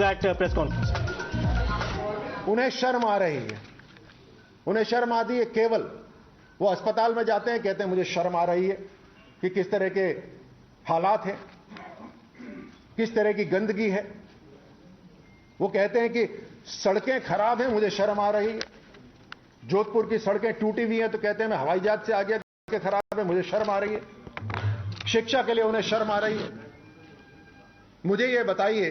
Exact press conference. उन्हें शर्म आ रही है, उन्हें शर्म आती है। केवल वो अस्पताल में जाते हैं, कहते हैं मुझे शर्म आ रही है कि किस तरह के हालात हैं, किस तरह की गंदगी है। वो कहते हैं कि सड़कें खराब हैं, मुझे शर्म आ रही है। जोधपुर की सड़कें टूटी हुई हैं तो कहते हैं मैं हवाई जहाज से आ गया, सड़कें खराब है, मुझे शर्म आ रही है। शिक्षा के लिए उन्हें शर्म आ रही है। मुझे ये बताइए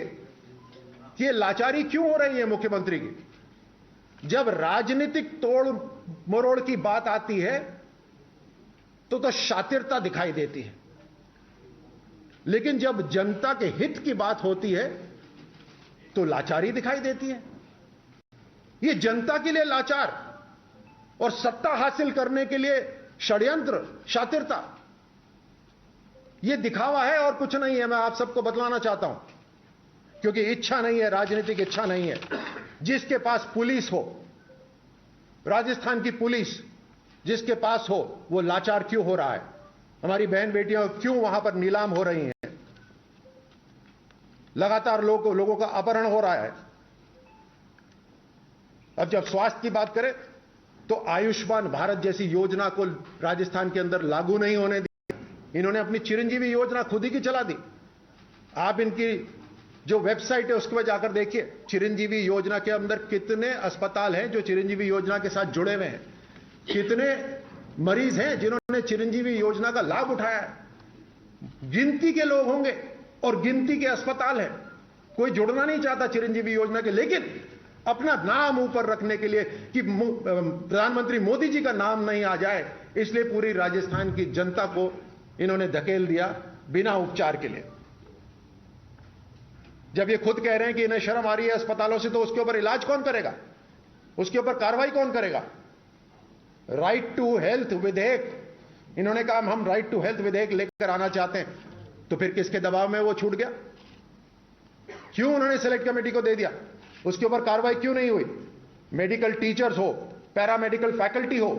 कि ये लाचारी क्यों हो रही है मुख्यमंत्री की? जब राजनीतिक तोड़ मरोड़ की बात आती है तो शातिरता दिखाई देती है, लेकिन जब जनता के हित की बात होती है तो लाचारी दिखाई देती है। ये जनता के लिए लाचार और सत्ता हासिल करने के लिए षड्यंत्र, शातिरता, ये दिखावा है और कुछ नहीं है। मैं आप सबको बतलाना चाहता हूं, क्योंकि इच्छा नहीं है, राजनीतिक इच्छा नहीं है। जिसके पास पुलिस हो, राजस्थान की पुलिस जिसके पास हो, वो लाचार क्यों हो रहा है? हमारी बहन बेटियां क्यों वहां पर नीलाम हो रही हैं? लगातार लोगों का अपहरण हो रहा है। अब जब स्वास्थ्य की बात करें तो आयुष्मान भारत जैसी योजना को राजस्थान के अंदर लागू नहीं होने दी। इन्होंने अपनी चिरंजीवी योजना खुद ही की चला दी। आप इनकी जो वेबसाइट है उसके पर जाकर देखिए, चिरंजीवी योजना के अंदर कितने अस्पताल हैं जो चिरंजीवी योजना के साथ जुड़े हुए हैं, कितने मरीज हैं जिन्होंने चिरंजीवी योजना का लाभ उठाया है। गिनती के लोग होंगे और गिनती के अस्पताल हैं। कोई जुड़ना नहीं चाहता चिरंजीवी योजना के, लेकिन अपना नाम ऊपर रखने के लिए कि प्रधानमंत्री मोदी जी का नाम नहीं आ जाए, इसलिए पूरी राजस्थान की जनता को इन्होंने धकेल दिया बिना उपचार के लिए। जब ये खुद कह रहे हैं कि इन्हें शर्म आ रही है अस्पतालों से, तो उसके ऊपर इलाज कौन करेगा? उसके ऊपर कार्रवाई कौन करेगा? राइट टू हेल्थ विधेयक, इन्होंने कहा हम राइट टू हेल्थ विधेयक लेकर आना चाहते हैं, तो फिर किसके दबाव में वो छूट गया? क्यों उन्होंने सेलेक्ट कमेटी को दे दिया? उसके ऊपर कार्रवाई क्यों नहीं हुई? मेडिकल टीचर्स हो, पैरामेडिकल फैकल्टी हो,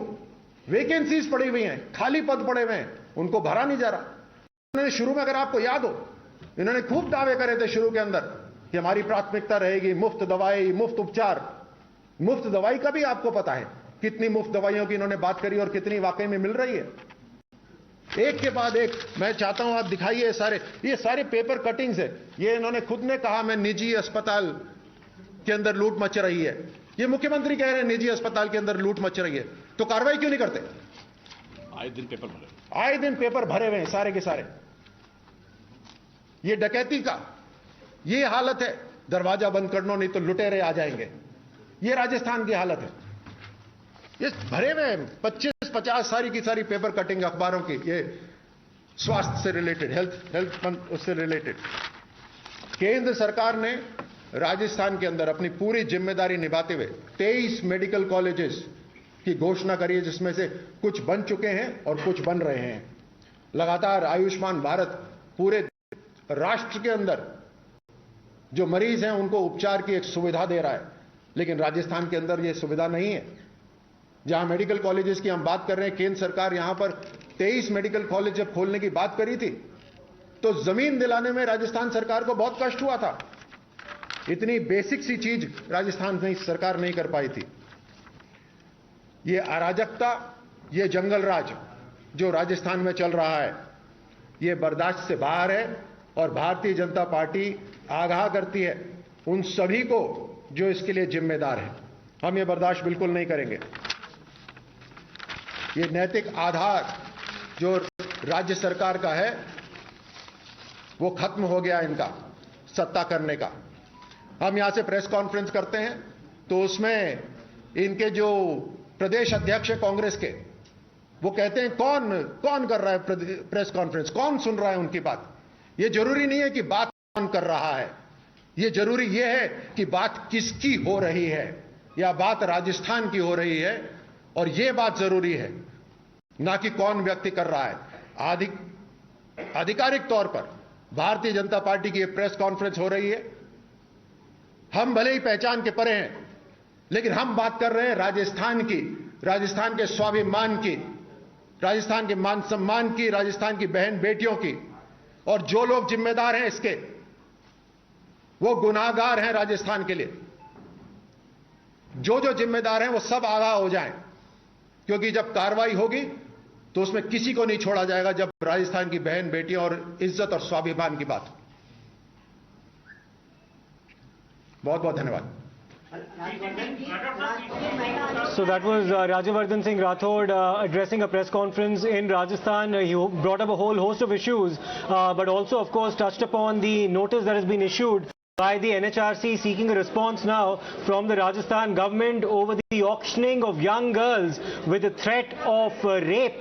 वैकेंसीज पड़ी हुई हैं, खाली पद पड़े हुए हैं, उनको भरा नहीं जा रहा। उन्होंने शुरू में, अगर आपको याद हो, इन्होंने खूब दावे करे थे शुरू के अंदर कि हमारी प्राथमिकता रहेगी मुफ्त दवाई, मुफ्त उपचार। मुफ्त दवाई का भी आपको पता है कितनी मुफ्त दवाइयों की इन्होंने बात करी और कितनी वाकई में मिल रही है। एक के बाद एक मैं चाहता हूं आप दिखाइए। ये सारे पेपर कटिंग्स है। ये इन्होंने खुद ने कहा मैं निजी अस्पताल के अंदर लूट मच रही है। ये मुख्यमंत्री कह रहे हैं निजी अस्पताल के अंदर लूट मच रही है, तो कार्रवाई क्यों नहीं करते? आए दिन पेपर भरे हुए हैं सारे के सारे। ये डकैती का ये हालत है, दरवाजा बंद कर लो नहीं तो लुटेरे आ जाएंगे। ये राजस्थान की हालत है। ये भरे हुए 25-50 सारी की सारी पेपर कटिंग अखबारों की, ये स्वास्थ्य से रिलेटेड, हेल्थ उससे रिलेटेड। केंद्र सरकार ने राजस्थान के अंदर अपनी पूरी जिम्मेदारी निभाते हुए 23 मेडिकल कॉलेजेस की घोषणा करी है, जिसमें से कुछ बन चुके हैं और कुछ बन रहे हैं। लगातार आयुष्मान भारत पूरे राष्ट्र के अंदर जो मरीज हैं उनको उपचार की एक सुविधा दे रहा है, लेकिन राजस्थान के अंदर यह सुविधा नहीं है। जहां मेडिकल कॉलेजेस की हम बात कर रहे हैं, केंद्र सरकार यहां पर 23 मेडिकल कॉलेज जब खोलने की बात करी थी तो जमीन दिलाने में राजस्थान सरकार को बहुत कष्ट हुआ था। इतनी बेसिक सी चीज राजस्थान में सरकार नहीं कर पाई थी। ये अराजकता, ये जंगल राज जो राजस्थान में चल रहा है, ये बर्दाश्त से बाहर है और भारतीय जनता पार्टी आगाह करती है उन सभी को जो इसके लिए जिम्मेदार हैं। हम ये बर्दाश्त बिल्कुल नहीं करेंगे। ये नैतिक आधार जो राज्य सरकार का है वो खत्म हो गया इनका सत्ता करने का। हम यहां से प्रेस कॉन्फ्रेंस करते हैं तो उसमें इनके जो प्रदेश अध्यक्ष है कांग्रेस के, वो कहते हैं कौन कर रहा है प्रेस कॉन्फ्रेंस, कौन सुन रहा है उनकी बात। ये जरूरी नहीं है कि बात कौन कर रहा है, ये जरूरी ये है कि बात किसकी हो रही है या बात राजस्थान की हो रही है, और ये बात जरूरी है, ना कि कौन व्यक्ति कर रहा है। आधिकारिक तौर पर भारतीय जनता पार्टी की प्रेस कॉन्फ्रेंस हो रही है। हम भले ही पहचान के परे हैं, लेकिन हम बात कर रहे हैं राजस्थान की, राजस्थान के स्वाभिमान की, राजस्थान के मान सम्मान की, राजस्थान की बहन बेटियों की। और जो लोग जिम्मेदार हैं इसके, वो गुनाहगार हैं राजस्थान के लिए। जो जो जिम्मेदार हैं वो सब आगाह हो जाएं, क्योंकि जब कार्रवाई होगी तो उसमें किसी को नहीं छोड़ा जाएगा जब राजस्थान की बहन बेटियों और इज्जत और स्वाभिमान की बात हो। बहुत बहुत धन्यवाद। So that was Rajyavardhan Singh Rathod addressing a press conference in Rajasthan. He brought up a whole host of issues, but also, of course, touched upon the notice that has been issued by the NHRC seeking a response now from the Rajasthan government over the auctioning of young girls with the threat of rape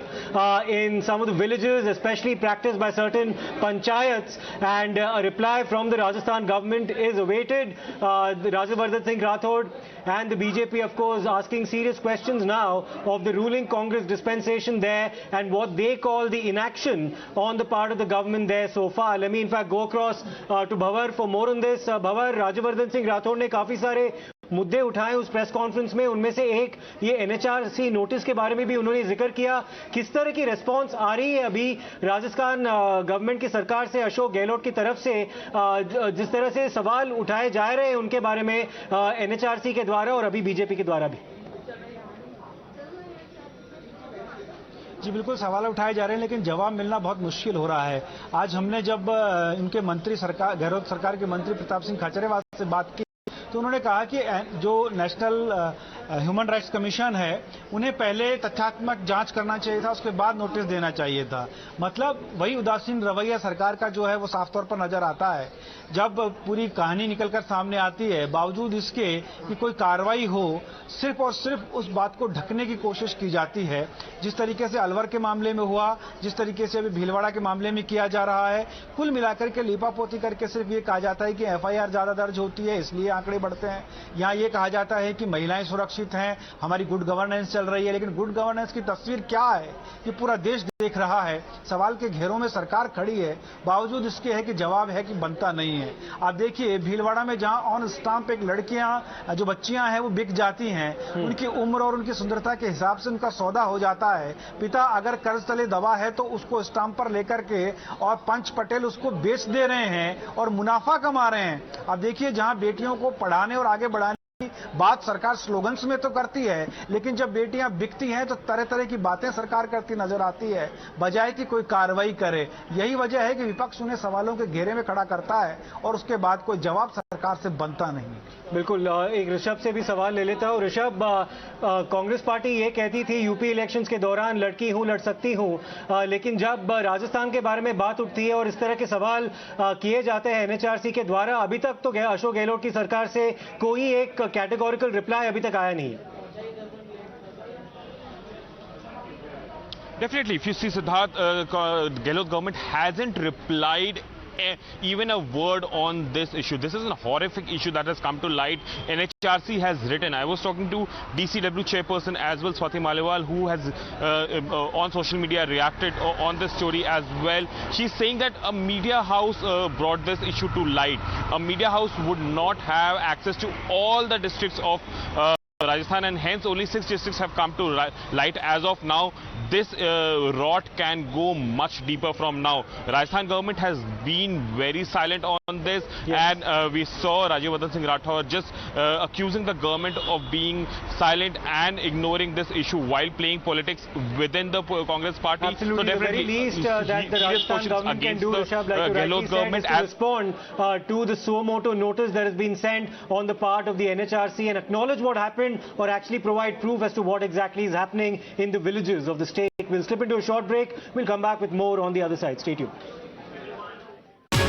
in some of the villages, especially practiced by certain panchayats, and a reply from the Rajasthan government is awaited. Rajyavardhan Singh Rathod and the BJP, of course, asking serious questions now of the ruling Congress dispensation there and what they call the inaction on the part of the government there so far. Let me in fact go across to Bhavar for more on this. Bhavar, Rajyavardhan Singh Rathod ने काफी सारे मुद्दे उठाए उस press conference में, उनमें से एक ये एनएचआरसी नोटिस के बारे में भी उन्होंने जिक्र किया। किस तरह की रिस्पांस आ रही है अभी राजस्थान गवर्नमेंट की सरकार से, अशोक गहलोत की तरफ से, जिस तरह से सवाल उठाए जा रहे हैं उनके बारे में एनएचआरसी के द्वारा और अभी बीजेपी के द्वारा भी? जी बिल्कुल, सवाल उठाए जा रहे हैं लेकिन जवाब मिलना बहुत मुश्किल हो रहा है। आज हमने जब इनके मंत्री सरकार, गहलोत सरकार के मंत्री प्रताप सिंह खाचरेवाल से बात की तो उन्होंने कहा कि जो नेशनल ह्यूमन राइट्स कमीशन है उन्हें पहले तथ्यात्मक जांच करना चाहिए था, उसके बाद नोटिस देना चाहिए था। मतलब वही उदासीन रवैया सरकार का जो है वो साफ तौर पर नजर आता है। जब पूरी कहानी निकलकर सामने आती है, बावजूद इसके कि कोई कार्रवाई हो, सिर्फ और सिर्फ उस बात को ढकने की कोशिश की जाती है। जिस तरीके से अलवर के मामले में हुआ, जिस तरीके से अभी भीलवाड़ा के मामले में किया जा रहा है, कुल मिलाकर के लीपापोती करके सिर्फ ये कहा जाता है कि एफआईआर ज्यादा दर्ज होती है इसलिए आंकड़े बढ़ते हैं। यहाँ ये कहा जाता है कि महिलाएं सुरक्षित हैं, हमारी गुड गवर्नेंस चल रही है, लेकिन गुड गवर्नेंस की तस्वीर क्या है ये पूरा देश देख रहा है। सवाल के घेरों में सरकार खड़ी है, बावजूद इसके है कि जवाब है कि बनता नहीं है। आप देखिए भीलवाड़ा में जहां ऑन स्टाम्प एक लड़कियां, जो बच्चियां हैं वो बिक जाती हैं, उनकी उम्र और उनकी सुंदरता के हिसाब से उनका सौदा हो जाता है। पिता अगर कर्ज तले दबा है तो उसको स्टाम्प पर लेकर के और पंच पटेल उसको बेच दे रहे हैं और मुनाफा कमा रहे हैं। अब देखिए जहां बेटियों को पढ़ाने और आगे बढ़ाने बात सरकार स्लोगन्स में तो करती है, लेकिन जब बेटियां बिकती हैं तो तरह तरह की बातें सरकार करती नजर आती है, बजाय कि कोई कार्रवाई करे। यही वजह है कि विपक्ष उन्हें सवालों के घेरे में खड़ा करता है और उसके बाद कोई जवाब सरकार से बनता नहीं। बिल्कुल, एक ऋषभ से भी सवाल ले लेता हूं। ऋषभ, कांग्रेस पार्टी ये कहती थी यूपी इलेक्शंस के दौरान लड़की हूं, लड़ सकती हूं, लेकिन जब राजस्थान के बारे में बात उठती है और इस तरह के सवाल किए जाते हैं एनएचआरसी के द्वारा, अभी तक तो अशोक गहलोत की सरकार से कोई एक कैटेगोरिकल रिप्लाई अभी तक आया नहीं है। Definitely, if you see Siddharth, Gehlot government hasn't replied even a word on this issue. This is a horrific issue that has come to light. NHRC has written. I was talking to DCW chairperson as well, Swati Maliwal, who has on social media reacted on this story as well. She's saying that a media house brought this issue to light. A media house would not have access to all the districts of Rajasthan, and hence only 6 districts have come to light as of now. This rot can go much deeper from now. Rajasthan government has been very silent on this, yes. And we saw Rajyavardhan Singh Rathod just accusing the government of being silent and ignoring this issue while playing politics within the Congress party. Absolutely, so definitely, the very least that the Rajasthan government can do, Rishabh, like you rightly said, is to respond to the suo motu notice that has been sent on the part of the NHRC and acknowledge what happened, or actually provide proof as to what exactly is happening in the villages of the state. We'll slip into a short break. We'll come back with more on the other side. Stay tuned.